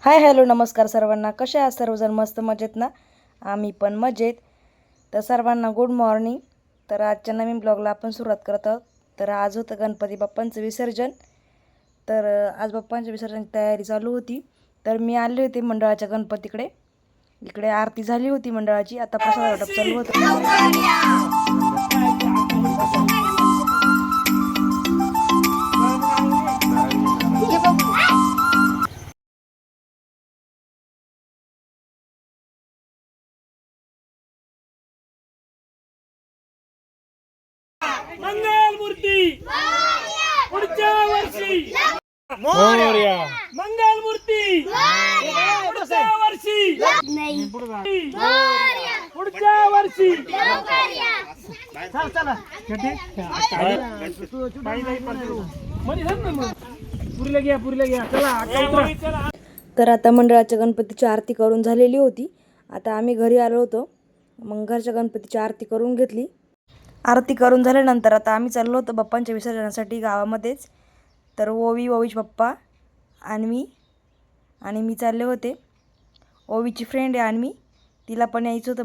Hi hello नमस्कार सर्वांना. कसे आहात सर्वजण? मस्त मजेत ना? आम्ही पण मजेत. तर सर्वांना गुड मॉर्निंग. तर आजच्या नवीन ब्लॉगला आपण सुरुवात करत आहोत. तर आज होतं गणपती बाप्पांचं विसर्जन. तर आज बाप्पांच्या विसर्जनाची तयारी चालू होती. तर मी आले होते मंडळाच्या गणपतीकडे. इकडे आरती झाली होती मंडळाची. आता प्रसाद वाटप चालू होतं. मंगल मूर्ती पुढच्या वर्षी मंगल मूर्ती पुढच्या वर्षी पुढच्या वर्षी पुरीला घ्या चला. तर आता मंडळाच्या गणपतीची आरती करून झालेली होती. आता आम्ही घरी आलो होतो. मग घरच्या गणपतीची आरती करून घेतली. आरती करून झाल्यानंतर आता आम्ही चाललो होतो बाप्पांच्या विसर्जनासाठी गावामध्येच. तर ओवीचे पप्पा आणि मी चालले होते. ओवीची फ्रेंड आहे आणि तिला पण यायचं होतं.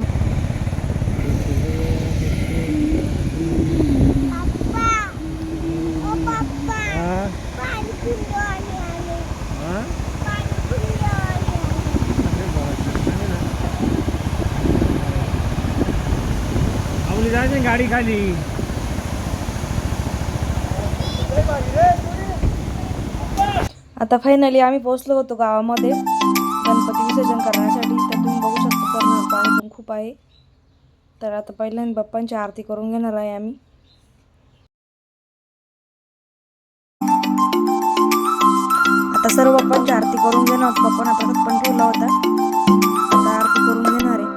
गाडी खाली आता फायनली आम्ही पोहोचलो होतो गावामध्ये गणपती विसर्जन करण्यासाठी. तर तुम्ही बघू शकता तर पाणी पण खूप आहे. तर आता पहिल्यांदा बाप्पांची आरती करून घेणार आहे आम्ही. आता सर्व बाप्पांची आरती करून घेणार होतो. बाप्पांना प्रसाद पण ठेवला होता. आता आरती करून घेणार आहे.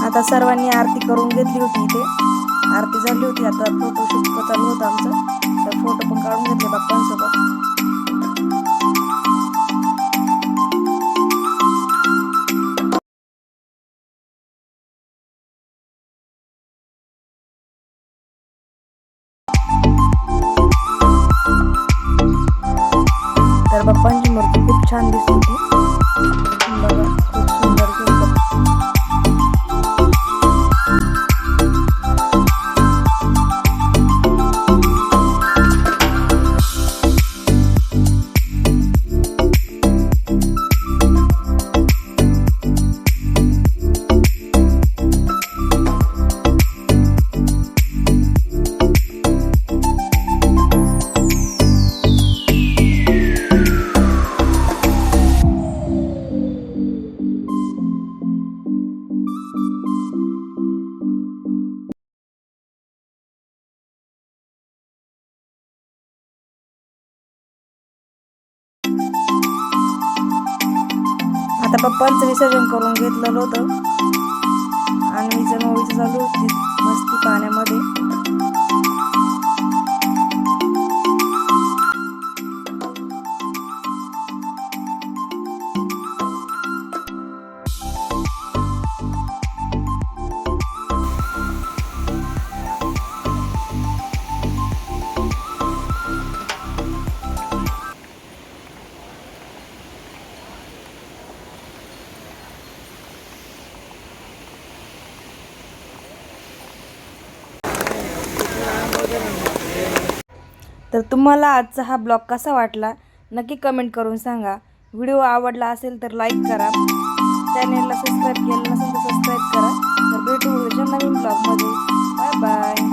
आता सर्वांनी आरती करून घेतली होती. इथे आरती झाली होती. आता फोटोशूट चालू होतं आमचं. तर फोटो पण काढून घेतले बाप्पांसोबत. तर बाप्पांची मूर्ती खूप छान दिसत होती. बघा खूप सुंदर दिसत. आता पप्पांचं विसर्जन करून घेतलेलं होतं आणि मोवीचं चालू होती मस्ती पाण्यामध्ये. तर तुम्हाला आजचा हा ब्लॉग कसा वाटला नक्की कमेंट करून सांगा. व्हिडिओ आवडला असेल तर लाईक करा. चॅनेलला सबस्क्राईब केलं नसेल तर सबस्क्राईब करा. तर भेटू उद्याच्या नवीन ब्लॉगमध्ये. Bye bye.